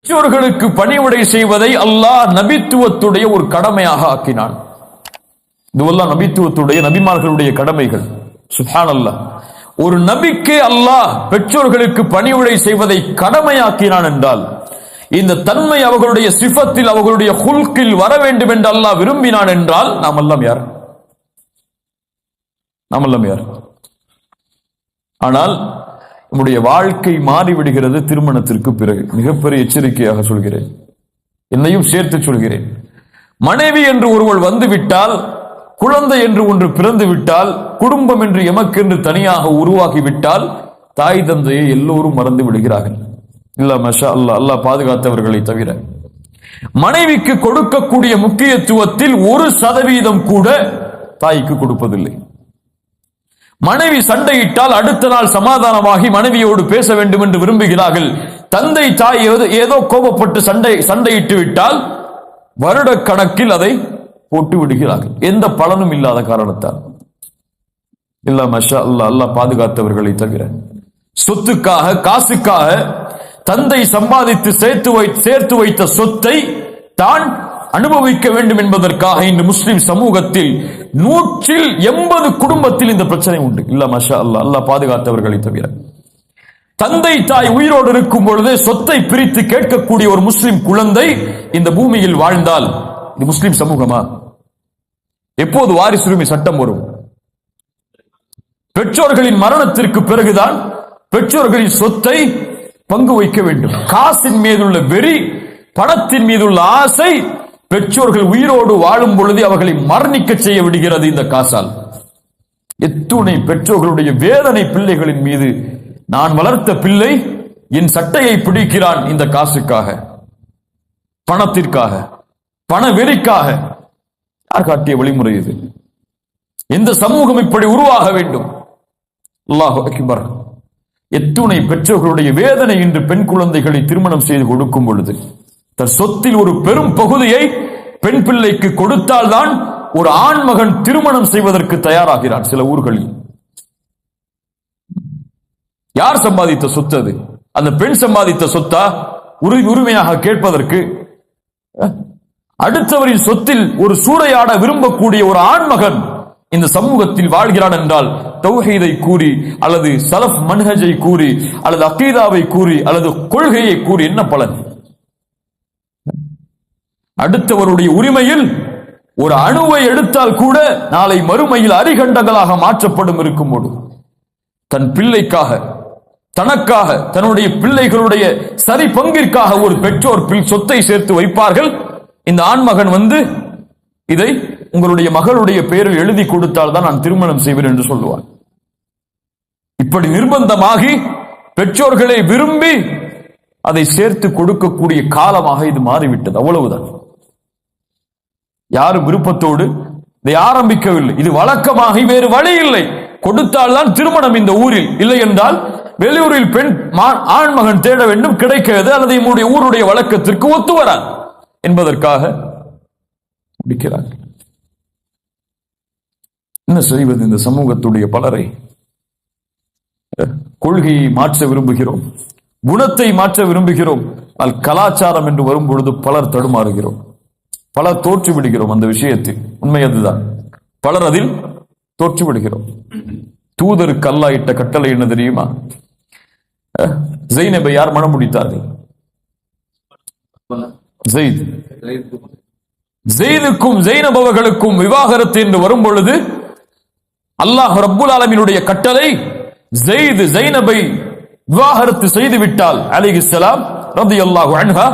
பெற்றோர்களுக்கு பணிவிடை செய்வதை அல்லாஹ் நபித்துவத்துடைய ஒரு கடமையாக ஆக்கினான். இதுவெல்லாம் நபித்துவத்துடைய நபிமார்களுடைய கடமைகள். சுப்ஹானல்லாஹ். ஒரு நபிக்கு அல்லாஹ் பெற்றோர்களுக்கு பணிவிடை செய்வதை கடமையாக்கினான் என்றால் இந்த தன்மை அவர்களுடைய சிஃபத்தில் அவர்களுடைய ஹுல்கில் வர வேண்டும் என்று அல்லாஹ் விரும்பினான் என்றால் நாம் எல்லாம் யார்? ஆனால் நம்முடைய வாழ்க்கை மாறிவிடுகிறது திருமணத்திற்கு பிறகு. மிகப்பெரிய எச்சரிக்கையாக சொல்கிறேன், என்னையும் சேர்த்து சொல்கிறேன். மனைவி என்று ஒருவள் வந்துவிட்டால், குழந்தை என்று ஒன்று பிறந்து விட்டால், குடும்பம் என்று எமக்கென்று தனியாக உருவாகிவிட்டால் தாய் தந்தையை எல்லோரும் மறந்து விடுகிறார்கள். இல்ல மஷா அல்லாஹ், அல்லாஹ் பாதுகாத்தவர்களை தவிர. மனைவிக்கு கொடுக்கக்கூடிய முக்கியத்துவத்தில் 1% கூட தாய்க்கு கொடுப்பதில்லை. மனைவி சண்டையிட்டால் அடுத்த நாள் சமாதானமாகி மனைவியோடு பேச வேண்டும் என்று விரும்புகிறார்கள். தந்தை தாய் ஏதோ கோபப்பட்டு சண்டையிட்டு விட்டால் வருட கணக்கில் அதை போட்டு விடுகிறார்கள், எந்த பலனும் இல்லாத காரணத்தால். இல்ல மஷா அல்லாஹ், அல்லாஹ் பாதுகாத்தவர்களை தவிர. சொத்துக்காக, காசுக்காக தந்தை சம்பாதித்து சேர்த்து வைத்த சொத்தை தான் அனுபவிக்க வேண்டும் என்பதற்காக இன்று முஸ்லிம் சமூகத்தில் 180 குடும்பத்தில் இந்த பிரச்சனை உண்டு. இல்ல மஷா அல்லாஹ், அல்லாஹ் பாதுகாத்தவர்களை தவிர. தந்தை தாய் உயிரோடு இருக்கும் பொழுது சொத்தை பிரித்து கேட்கக்கூடிய ஒரு முஸ்லிம் குழந்தை இந்த பூமியில் வாழ்ந்தால் இது முஸ்லிம் சமூகமா? எப்போது வாரிசுரிமை சட்டம் வரும்? பெற்றோர்களின் மரணத்திற்கு பிறகுதான் பெற்றோர்களின் சொத்தை பங்கு வைக்க வேண்டும். காசின் மீதுள்ள வெறி, பணத்தின் மீதுள்ள ஆசை பெற்றோர்கள் உயிரோடு வாழும் பொழுது அவர்களை மரணிக்க செய்ய விடுகிறது இந்த காசால். எத்துணை பெற்றோர்களுடைய வேதனை பிள்ளைகளின் மீது. நான் வளர்த்த பிள்ளை என் சட்டையை பிடிக்கிறான் இந்த காசுக்காக, பணத்திற்காக, பண வெறிக்காக. யார் காட்டிய வழிமுறை இது? எந்த சமூகம் இப்படி உருவாக வேண்டும்? அல்லாஹு அக்பர். எத்துணை பெற்றோர்களுடைய வேதனை இன்று பெண் குழந்தைகளை திருமணம் செய்து கொடுக்கும் பொழுது தன் சொத்தில் ஒரு பெரும் பகுதியை பெண் பிள்ளைக்கு கொடுத்தால்தான் ஒரு ஆண் மகன் திருமணம் செய்வதற்கு தயாராகிறான் சில ஊர்களில். யார் சம்பாதித்த சொத்து அது? அந்த பெண் சம்பாதித்த சொத்தா? உரிமையாக கேட்பதற்கு அடுத்தவரின் சொத்தில் ஒரு சூறையாட விரும்பக்கூடிய ஒரு ஆண் மகன் இந்த சமூகத்தில் வாழ்கிறான் என்றால் தௌஹீதை கூறி அல்லது சலஃப் மன்ஹஜை கூறி அல்லது அகீதாவை கூறி அல்லது கொள்கையை கூறி என்ன பலன்? அடுத்தவருடைய உரிமையில் ஒரு அணுவை எடுத்தால் கூட நாளை மறுமையில் அரிகண்டங்களாக மாற்றப்படும் இருக்கும்போது தன் பிள்ளைக்காக, தனக்காக, தன்னுடைய பிள்ளைகளுடைய சரி பங்கிற்காக ஒரு பெற்றோர் சொத்தை சேர்த்து வைப்பார்கள். இந்த ஆண்மகன் வந்து இதை உங்களுடைய மகளுடைய பெயரில் எழுதி கொடுத்தால் தான் நான் திருமணம் செய்வேன் என்று சொல்லுவார். இப்படி நிர்பந்தமாகி பெற்றோர்களை விரும்பி அதை சேர்த்து கொடுக்கக்கூடிய காலமாக இது மாறிவிட்டது. அவ்வளவுதான். யாரும் விருப்பத்தோடு இதை ஆரம்பிக்கவில்லை. இது வழக்கமாகி வேறு வழி இல்லை. கொடுத்தால் தான் திருமணம் இந்த ஊரில், இல்லை என்றால் வெளியூரில் பெண் ஆண்மகன் தேட வேண்டும், கிடைக்கிறது, அல்லது நம்முடைய ஊருடைய வழக்கத்திற்கு ஒத்து வராது என்பதற்காக முடிக்கிறார். என்ன செய்வது? இந்த சமூகத்துடைய பலரை கொள்கையை மாற்ற விரும்புகிறோம், குணத்தை மாற்ற விரும்புகிறோம். கலாச்சாரம் என்று வரும் பொழுது பலர் தடுமாறுகிறோம், பலர் தோற்று விடுகிறோம். அந்த விஷயத்தில் உண்மை அதுதான். பலர் அதில் தோற்று விடுகிறோம். தூதருக்கு அல்லாஹ் இட்ட கட்டளை என்ன தெரியுமா? ஜெய்னபை யார் மனம் முடித்தார்கள்? ஜெயிதுக்கும் ஜெய்னப் அவர்களுக்கும் விவாகரத்து என்று வரும் பொழுது அல்லாஹ் ரப்புல் ஆலமீனுடைய கட்டளை, ஜெய்னபை விவாகரத்து செய்து விட்டால் அலைஹிஸ்ஸலாம் ரலியல்லாஹு அன்ஹா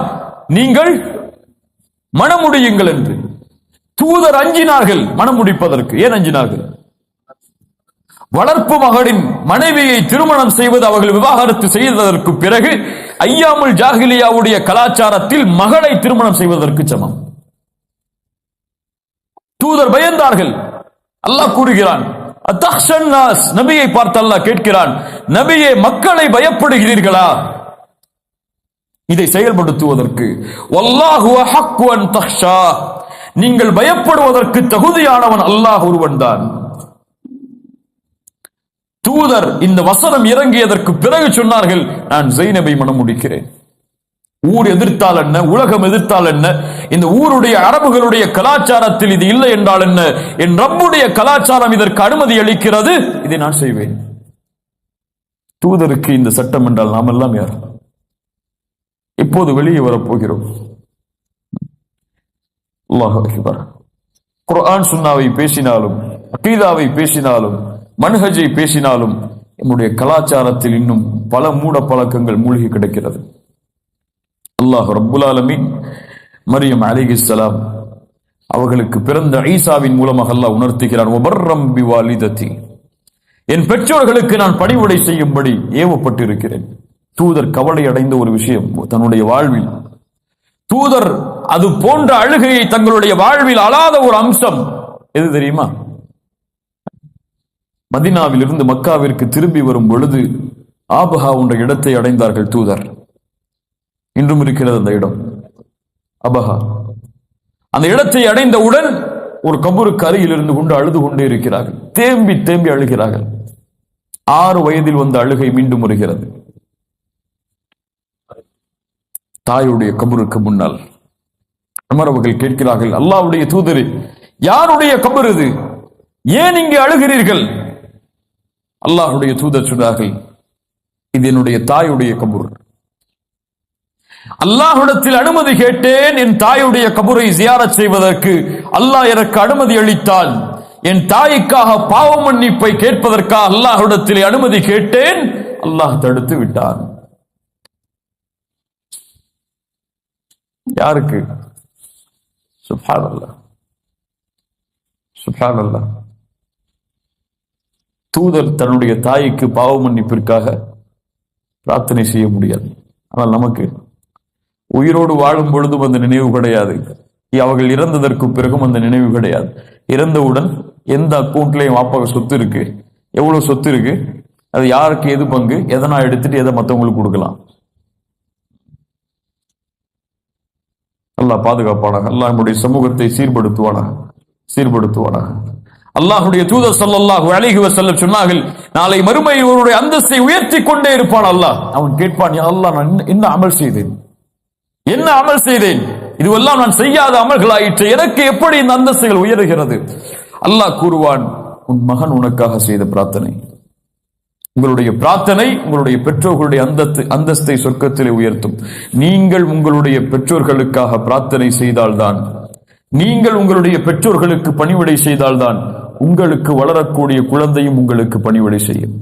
நீங்கள் மணமுடியுங்கள் என்று. தூதர் அஞ்சினார்கள் மனம் முடிப்பதற்கு. ஏன் அஞ்சினார்கள்? வளர்ப்பு மகளின் மனைவியை திருமணம் செய்வது அவர்கள் விவாகரத்து செய்ததற்கு பிறகு ஐயாமுல் ஜாஹிலியாவுடைய கலாச்சாரத்தில் மகளை திருமணம் செய்வதற்கு சமம். தூதர் பயந்தார்கள். அல்லாஹ் கூறுகிறான், நபியை பார்த்து அல்லாஹ் கேட்கிறான், நபியே மக்களை பயப்படுகிறீர்களா இதை செயல்படுத்துவதற்கு? வல்லாஹு அஹக்கு அன் தஹ்ஷா, நீங்கள் பயப்படுவதற்கு தகுதியானவன் அல்லாஹ் ஒருவன் தான். தூதர் இந்த வசனம் இறங்கியதற்கு பிறகு சொன்னார்கள், நான் ஜெய்னபை மனம் முடிக்கிறேன். ஊர் எதிர்த்தால் என்ன, உலகம் எதிர்த்தால் என்ன, இந்த ஊருடைய அரபுகளுடைய கலாச்சாரத்தில் இது இல்லை என்றால் என்ன, என் ரப்புடைய கலாச்சாரம் இதற்கு அனுமதி அளிக்கிறது, இதை நான் செய்வேன். தூதருக்கு இந்த சட்டம் என்றால் நாம் எல்லாம் யார்? இப்போது வெளியே வரப்போகிறோம். அல்லாஹ் அக்பர். குர்ஆன் சுன்னாவை பேசினாலும், அகீதாவை பேசினாலும், மன்ஹஜை பேசினாலும் நம்முடைய கலாச்சாரத்தில் இன்னும் பல மூட பழக்கங்கள் மூழ்கி கிடக்கிறது. அல்லாஹ் ரப்புல் ஆலமீன் மரியம் அலைஹிஸ்ஸலாம் அவர்களுக்கு பிறந்த ஈசாவின் மூலமாக அல்லாஹ் உணர்த்துகிறான், வபர்ரம் பிவாலிததி, என் பெற்றோர்களுக்கு நான் பணிவிடை செய்யும்படி ஏவப்பட்டிருக்கிறேன். தூதர் கவலை அடைந்த ஒரு விஷயம் தன்னுடைய வாழ்வில், தூதர் அது போன்ற அழுகையை தங்களுடைய வாழ்வில் அழாத ஒரு அம்சம் எது தெரியுமா? மதீனாவில் இருந்து மக்காவிற்கு திரும்பி வரும் பொழுது ஆபஹா என்ற இடத்தை அடைந்தார்கள் தூதர். இன்றும் இருக்கிறது அந்த இடம், அபஹா. அந்த இடத்தை அடைந்தவுடன் ஒரு கபருக்கு அருகில் இருந்து கொண்டு அழுது கொண்டே இருக்கிறார்கள். தேம்பி தேம்பி அழுகிறார்கள். 6 வயதில் வந்த அழுகை மீண்டும் வருகிறது. தாயுடைய கபருக்கு முன்னால் அமரவர்கள் கேட்கிறார்கள், அல்லாஹ்வுடைய தூதரே, யாருடைய கபர் இது? ஏன் இங்கே அழுகிறீர்கள்? அல்லாஹ்வுடைய தூதர் சொன்னார்கள், இது என்னுடைய தாயுடைய கபர். அல்லாஹ்விடத்தில் அனுமதி கேட்டேன் என் தாயுடைய கபரை ஜியாரத் செய்வதற்கு. அல்லாஹ் எனக்கு அனுமதி அளித்தான். என் தாய்க்காக பாவ மன்னிப்பை கேட்பதற்காக அல்லாஹ்விடத்தில் அனுமதி கேட்டேன். அல்லாஹ் தடுத்து விட்டான். யாருக்கு? சுப்ஹானல்லாஹ், சுப்ஹானல்லாஹ். தூதர் தன்னுடைய தாய்க்கு பாவ மன்னிப்பிற்காக பிரார்த்தனை செய்ய முடியாது. ஆனால் நமக்கு உயிரோடு வாழும் பொழுதும் அந்த நினைவு கிடையாது. அவர்கள் இறந்ததற்கு பிறகும் அந்த நினைவு கிடையாது. இறந்தவுடன் எந்த அக்கௌண்ட்லயும் வாப்பாக சொத்து இருக்கு, எவ்வளவு சொத்து இருக்கு, அது யாருக்கு எது பங்கு, எதை நான் எடுத்துட்டு எதை மற்றவங்களுக்கு கொடுக்கலாம். அல்லாஹ் பாதுகாப்பானாக. அல்லாஹ் நம்முடைய சமூகத்தை சீர்படுத்துவானாக. அல்லாஹ்வுடைய தூதர் ஸல்லல்லாஹு அலைஹி வஸல்லம் சொன்னார்கள், நாளை மறுமையில் ஒருவருடைய அந்தஸ்தை உயர்த்தி கொண்டே இருப்பான் அல்லாஹ். அவன் கேட்பான், யா அல்லாஹ், நான் என்ன அமல் செய்தேன், என்ன அமல் செய்தேன், இதுவெல்லாம் நான் செய்யாத அமல்களாயிற்று, எனக்கு எப்படி இந்த அந்தஸ்துகள் உயர்கிறது? அல்லாஹ் கூறுவான், உன் மகன் உனக்காக செய்த பிரார்த்தனை, உங்களுடைய பிரார்த்தனை உங்களுடைய பெற்றோர்களுடைய அந்தஸ்தை சொர்க்கத்திலே உயர்த்தும். நீங்கள் உங்களுடைய பெற்றோர்களுக்காக பிரார்த்தனை செய்தால்தான், நீங்கள் உங்களுடைய பெற்றோர்களுக்கு பணிவிடை செய்தால்தான் உங்களுக்கு வளரக்கூடிய குழந்தையும் உங்களுக்கு பணிவிடை செய்யும்.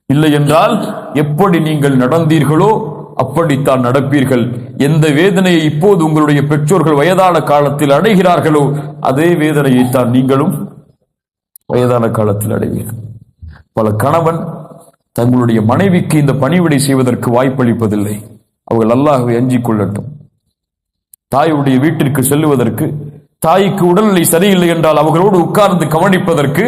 இல்லை என்றால் எப்படி நீங்கள் நடந்தீர்களோ அப்படித்தான் நடப்பீர்கள். எந்த வேதனையை இப்போது உங்களுடைய பெற்றோர்கள் வயதான காலத்தில் அடைகிறார்களோ அதே வேதனையைத்தான் நீங்களும் வயதான காலத்தில் அடைவீர்கள். பல கணவன் தங்களுடைய மனைவிக்கு இந்த பணிவிடை செய்வதற்கு வாய்ப்பளிப்பதில்லை. அவர்கள் அல்லாஹ்வை அஞ்சிக் கொள்ளட்டும். தாயுடைய வீட்டிற்கு செல்லுவதற்கு, தாய்க்கு உடல்நிலை சரியில்லை என்றால் அவர்களோடு உட்கார்ந்து கவனிப்பதற்கு,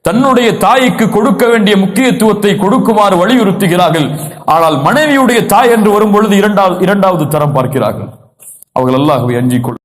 தன்னுடைய தாய்க்கு கொடுக்க வேண்டிய முக்கியத்துவத்தை கொடுக்குமாறு வலியுறுத்துகிறார்கள். ஆனால் மனைவியுடைய தாய் என்று வரும்பொழுது இரண்டாவது தரம் பார்க்கிறார்கள். அவர்கள் அல்லாஹ்வை அஞ்சிக் கொள்ள